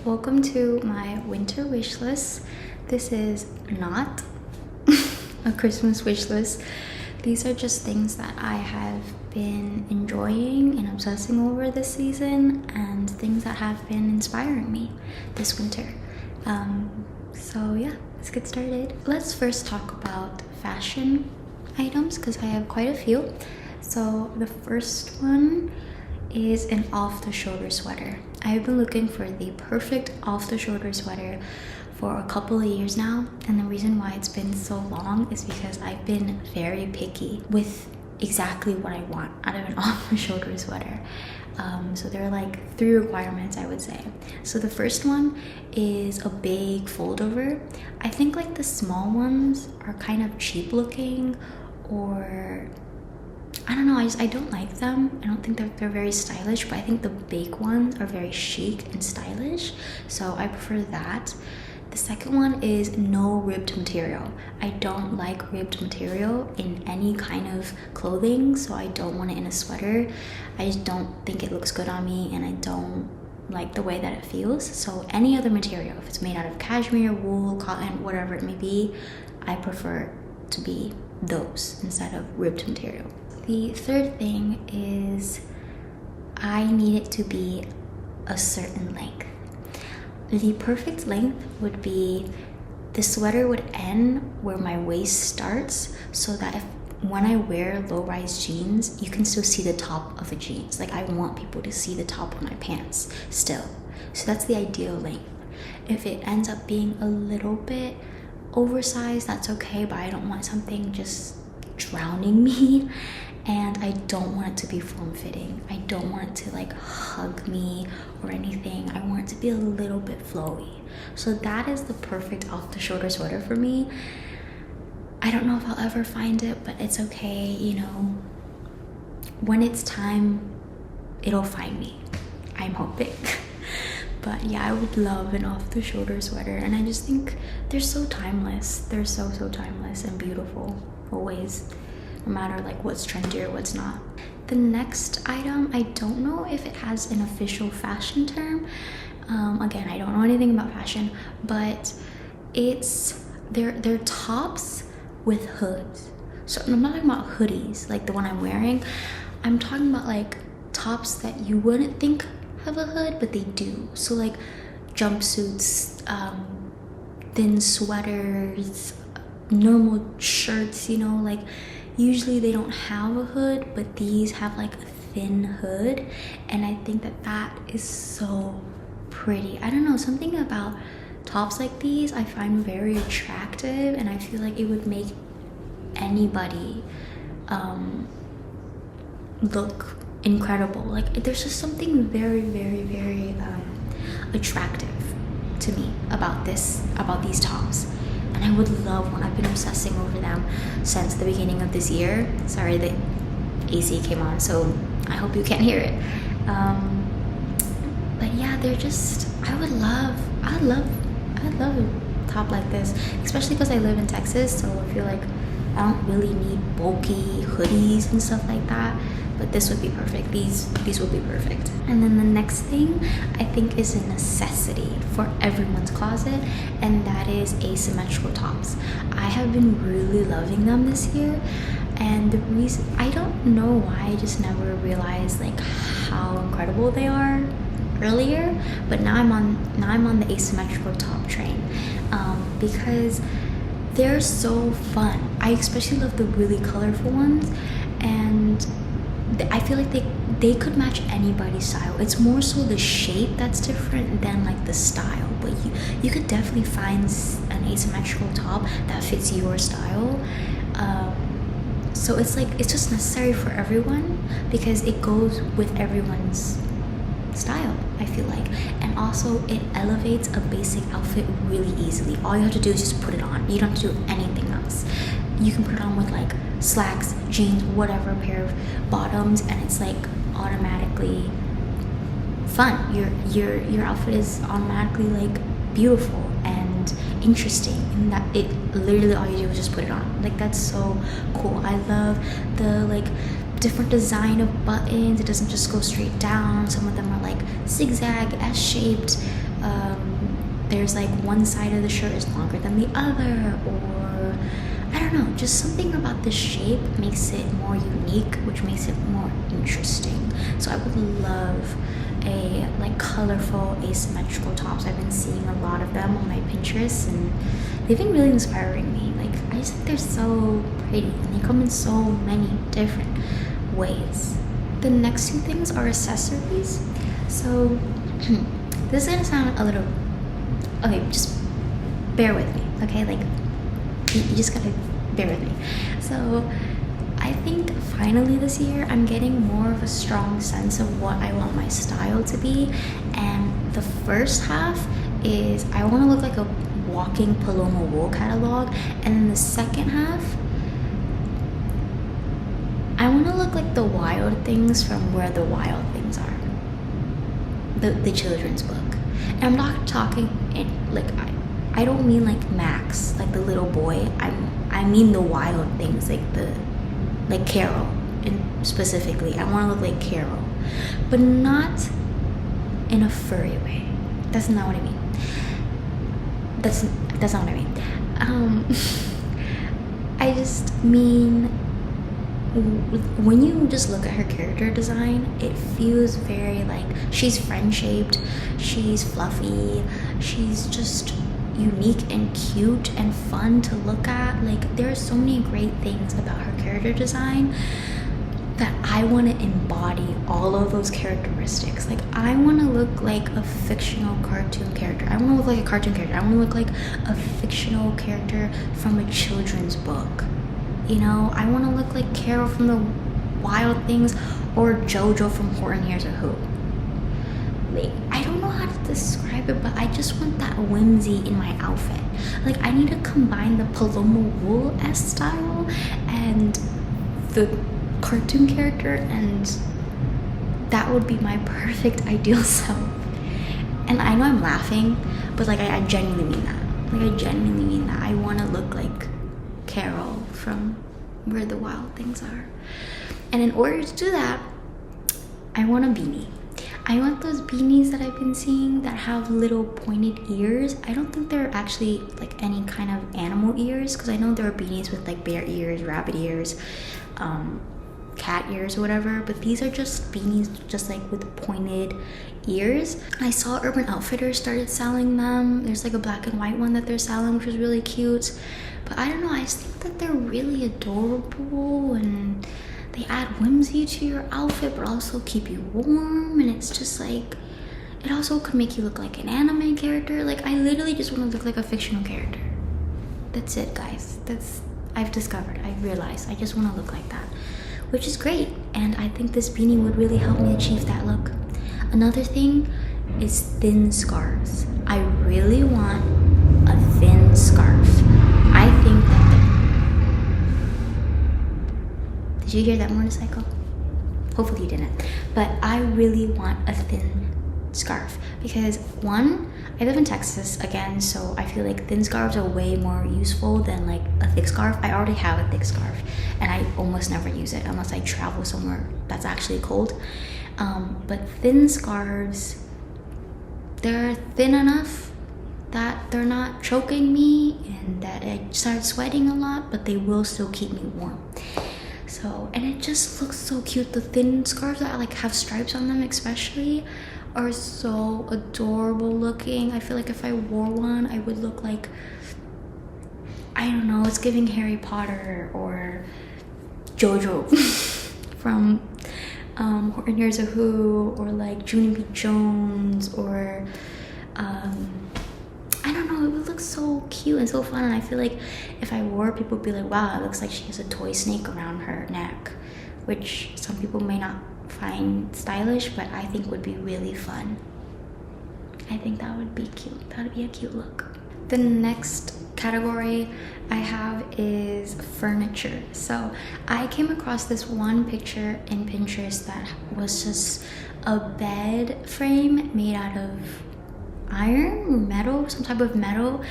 welcome to my winter wish list. This is not a Christmas wish list. These are just things that I have been enjoying and obsessing over this season, and things that have been inspiring me this winter. So yeah, let's get started. Let's first talk about fashion items because I have quite a few. So the first one is an off-the-shoulder sweater. I've been looking for the perfect off-the-shoulder sweater for a couple of years now, and the reason why it's been so long is because I've been very picky with exactly what I want out of an off-the-shoulder sweater. So there are like 3 requirements, I would say. So the first one is a big fold-over. I think like the small ones are kind of cheap looking, or I don't know, I don't like them. I don't think they're very stylish, but I think the big ones are very chic and stylish, so I prefer that. The second one is no ribbed material. I don't like ribbed material in any kind of clothing, so I don't want it in a sweater. I just don't think it looks good on me, and I don't like the way that it feels. So any other material, if it's made out of cashmere, wool, cotton, whatever it may be, I prefer to be those instead of ribbed material. The third thing is I need it to be a certain length. The perfect length would be the sweater would end where my waist starts, so that when I wear low-rise jeans, you can still see the top of the jeans. Like, I want people to see the top of my pants still. So that's the ideal length. If it ends up being a little bit oversized, that's okay, but I don't want something just drowning me. And I don't want it to be form-fitting. I don't want it to like hug me or anything. I want it to be a little bit flowy. So that is the perfect off-the-shoulder sweater for me. I don't know if I'll ever find it, but it's okay, you know. When it's time, it'll find me. I'm hoping. But yeah, I would love an off-the-shoulder sweater, and I just think they're so timeless. They're so timeless and beautiful, always. No matter like what's trendy or what's not. The next item, I don't know if it has an official fashion term. Again, I don't know anything about fashion, but they're tops with hoods. So I'm not talking about hoodies like the one I'm wearing. I'm talking about like tops that you wouldn't think have a hood, but they do. So like jumpsuits, thin sweaters, normal shirts, you know, like usually they don't have a hood, but these have like a thin hood, and I think that is so pretty. I don't know, something about tops like these I find very attractive, and I feel like it would make anybody look incredible. Like, there's just something very attractive to me about these tops. And I would love one. I've been obsessing over them since the beginning of this year. Sorry, the AC came on, so I hope you can't hear it. But yeah, they're just, I'd love a top like this, especially because I live in Texas, so I feel like I don't really need bulky hoodies and stuff like that. But this would be perfect. These would be perfect. And then the next thing I think is a necessity for everyone's closet, and that is asymmetrical tops. I have been really loving them this year, and the reason, I don't know why I just never realized like how incredible they are earlier, but now I'm on the asymmetrical top train, because they're so fun. I especially love the really colorful ones, and I feel like they could match anybody's style. It's more so the shape that's different than like the style, but you could definitely find an asymmetrical top that fits your style. So it's like, it's just necessary for everyone because it goes with everyone's style, I feel like. And also it elevates a basic outfit really easily. All you have to do is just put it on. You don't have to do anything else. You can put it on with like slacks, jeans, whatever, pair of bottoms, and it's like automatically fun. Your outfit is automatically like beautiful and interesting, and that it literally all you do is just put it on. Like, that's so cool. I love the like different design of buttons. It doesn't just go straight down. Some of them are like zigzag, S-shaped, there's like one side of the shirt is longer than the other, or I don't know, just something about the shape makes it more unique, which makes it more interesting. So I would love a like colorful asymmetrical tops. I've been seeing a lot of them on my Pinterest and they've been really inspiring me. Like I just think they're so pretty and they come in so many different ways. The next two things are accessories. So this is gonna sound a little, okay, just bear with me, okay? Like you just gotta bear with me. So I think finally this year I'm getting more of a strong sense of what I want my style to be, and the first half is I want to look like a walking Paloma wool catalog, and then the second half I want to look like the Wild Things from Where the Wild Things Are, the children's book. And I'm not talking like I don't mean like Max, like the little boy. I mean the Wild Things, like Carol, and specifically I want to look like Carol, but not in a furry way. That's not what I mean. That's not what I mean. I just mean when you just look at her character design, it feels very like she's friend-shaped, she's fluffy, she's just unique and cute and fun to look at. Like there are so many great things about her character design that I want to embody all of those characteristics. Like I want to look like a fictional cartoon character. I want to look like a cartoon character. I want to look like a fictional character from a children's book. You know, I want to look like Carol from the Wild Things or Jojo from Horton Hears a Who. Like, I don't know how to describe it, but I just want that whimsy in my outfit. Like I need to combine the Paloma wool-esque style and the cartoon character, and that would be my perfect ideal self. And I know I'm laughing, but like I genuinely mean that. Like I genuinely mean that. I want to look like Carol from Where the Wild Things Are. And in order to do that, I want a beanie. I want those beanies that I've been seeing that have little pointed ears. I don't think they're actually like any kind of animal ears, because I know there are beanies with like bear ears, rabbit ears, cat ears or whatever, but these are just beanies just like with pointed ears. I saw Urban Outfitters started selling them. There's like a black and white one that they're selling, which is really cute. But I don't know, I just think that they're really adorable and they add whimsy to your outfit but also keep you warm, and it's just like, it also could make you look like an anime character. Like I literally just want to look like a fictional character. That's it, guys. I've discovered, I realized I just want to look like that, which is great, and I think this beanie would really help me achieve that look. Another thing is thin scarves. I really want a thin scarf. I think that did you hear that motorcycle? Hopefully you didn't. But I really want a thin scarf because one, I live in Texas again, so I feel like thin scarves are way more useful than like a thick scarf. I already have a thick scarf and I almost never use it unless I travel somewhere that's actually cold. But thin scarves, they're thin enough that they're not choking me and that I start sweating a lot, but they will still keep me warm. So, and it just looks so cute. The thin scarves that like have stripes on them especially are so adorable looking. I feel like if I wore one, I would look like, I don't know, it's giving Harry Potter or Jojo from Horton Hears a Who, or like Junie B. Jones, or I don't know, it would look so cute and so fun. And I feel like if I wore it, people would be like, wow, it looks like she has a toy snake around her neck, which some people may not find stylish, but I think would be really fun. I think that would be cute. That would be a cute look. The next category I have is furniture. So I came across this one picture in Pinterest that was just a bed frame made out of iron or metal, some type of metal,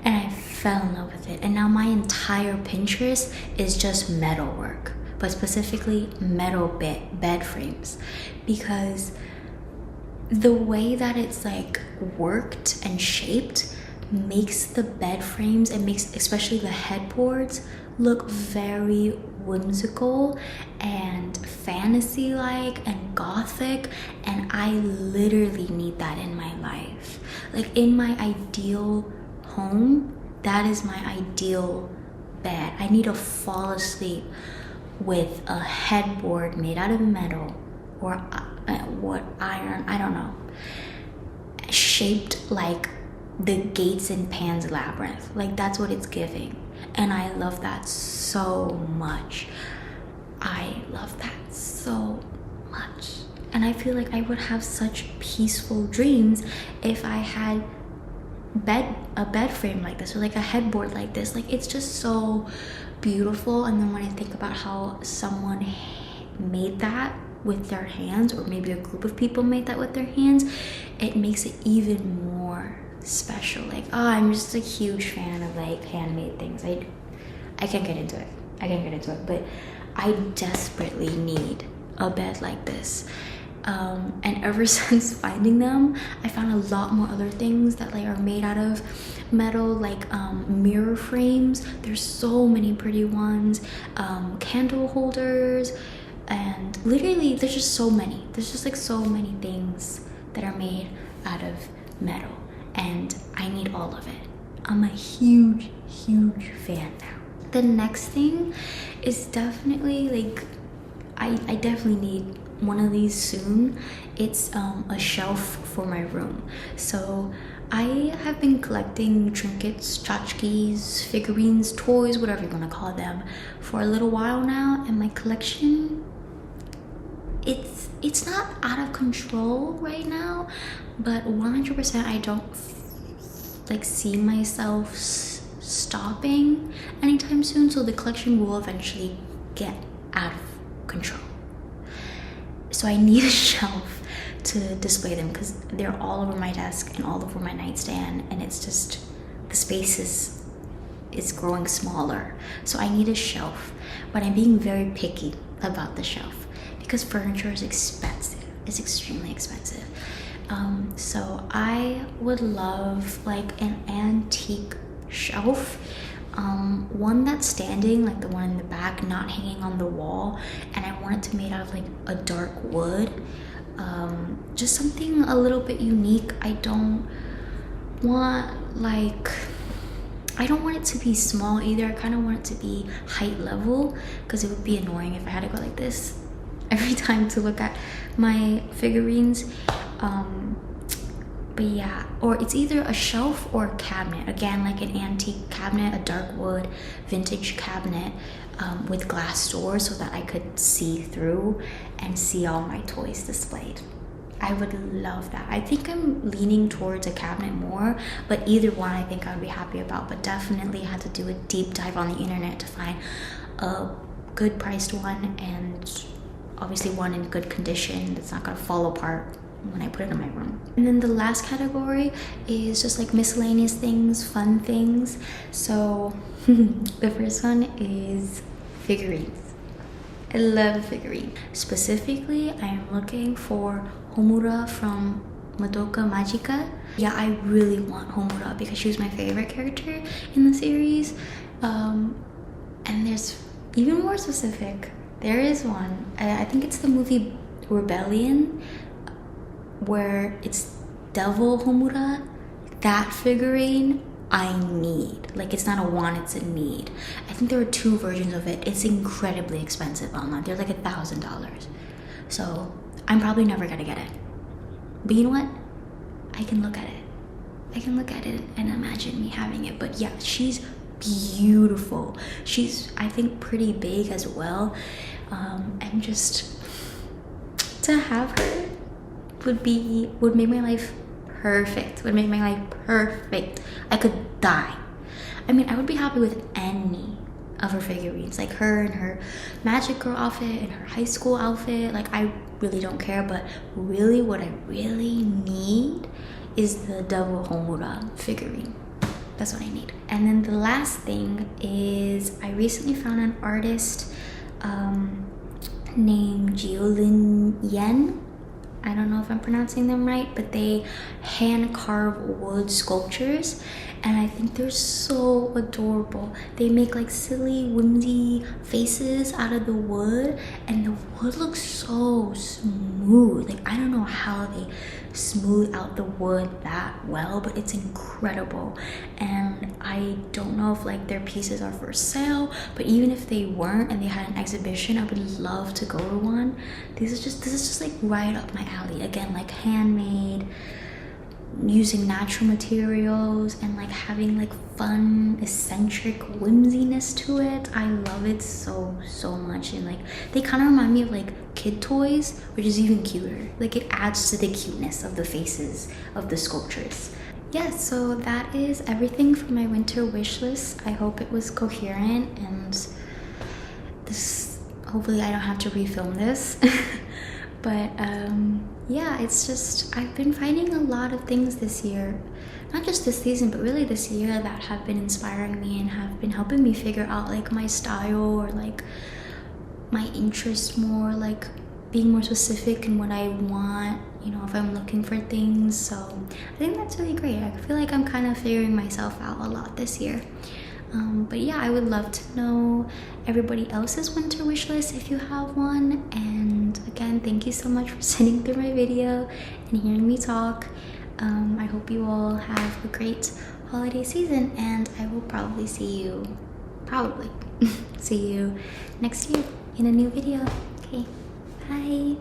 and I fell in love with it. And now my entire Pinterest is just metal work, but specifically metal bed frames, because the way that it's like worked and shaped makes the bed frames and makes especially the headboards look very whimsical and fantasy like and gothic, and I literally need that in my life. Like in my ideal home, that is my ideal bed. I need to fall asleep with a headboard made out of metal or what, iron, I don't know, shaped like the gates in Pan's Labyrinth. Like that's what it's giving, and I love that so much. I love that so much, and I feel like I would have such peaceful dreams if I had a bed frame like this, or like a headboard like this. Like it's just so beautiful. And then when I think about how someone made that with their hands, or maybe a group of people made that with their hands, it makes it even more special. Like, oh, I'm just a huge fan of like handmade things. I can't get into it, but I desperately need a bed like this. And ever since finding them, I found a lot more other things that like are made out of metal, like mirror frames. There's so many pretty ones, candle holders, and literally there's just so many. There's just like so many things that are made out of metal, and I need all of it. I'm a huge fan now. The next thing is definitely like I definitely need one of these soon. It's a shelf for my room. So I have been collecting trinkets, tchotchkes, figurines, toys, whatever you want to call them, for a little while now, and my collection, it's not out of control right now, but 100% I don't like see myself stopping anytime soon. So the collection will eventually get out of control. So I need a shelf to display them because they're all over my desk and all over my nightstand, and it's just, the space is growing smaller. So I need a shelf, but I'm being very picky about the shelf because furniture is expensive. It's extremely expensive. So I would love like an antique shelf, one that's standing, like the one in the back, not hanging on the wall, and I want it to be made out of like a dark wood, just something a little bit unique. I don't want it to be small either. I kind of want it to be height level because it would be annoying if I had to go like this every time to look at my figurines. But yeah, or it's either a shelf or a cabinet. Again, like an antique cabinet, a dark wood, vintage cabinet, with glass doors so that I could see through and see all my toys displayed. I would love that. I think I'm leaning towards a cabinet more, but either one I think I would be happy about. But definitely had to do a deep dive on the internet to find a good priced one, and obviously one in good condition that's not gonna fall apart when I put it in my room. And then the last category is just like miscellaneous things, fun things. So the first one is figurines. I love figurines. Specifically, I am looking for Homura from Madoka Magica. Yeah, I really want Homura because she was my favorite character in the series. And there's even more specific. There is one, I think it's the movie Rebellion, where it's Devil Homura. That figurine I need. Like, it's not a want, it's a need. I think there are 2 versions of it. It's incredibly expensive online. They're like $1,000. So I'm probably never gonna get it. But you know what? I can look at it. I can look at it and imagine me having it. But yeah, she's beautiful. She's, I think, pretty big as well. And just to have her would make my life perfect. Would make my life perfect. I could die. I mean, I would be happy with any of her figurines, like her and her magic girl outfit and her high school outfit. Like, I really don't care, but really what I really need is the Devil Homura figurine. That's what I need. And then the last thing is I recently found an artist named Jiolin Yen. I don't know if I'm pronouncing them right, but they hand carve wood sculptures, and I think they're so adorable. They make like silly, whimsy faces out of the wood, and the wood looks so smooth. Like, I don't know how they smooth out the wood that well, but it's incredible. And I don't know if like their pieces are for sale, but even if they weren't and they had an exhibition, I would love to go to one. This is just like right up my alley. Again, like handmade, using natural materials, and like having like fun, eccentric whimsiness to it. I love it so much. And like they kind of remind me of like kid toys, which is even cuter. Like it adds to the cuteness of the faces of the sculptures. Yeah, so that is everything for my winter wish list. I hope it was coherent, and this, hopefully I don't have to refilm this. But yeah, it's just, I've been finding a lot of things this year, not just this season, but really this year, that have been inspiring me and have been helping me figure out like my style, or like my interest more, like being more specific in what I want, you know, if I'm looking for things. So I think that's really great. I feel like I'm kind of figuring myself out a lot this year. But yeah, I would love to know everybody else's winter wish list if you have one. And again, thank you so much for sitting through my video and hearing me talk. I hope you all have a great holiday season, and I will probably see you next year in a new video. Okay, bye.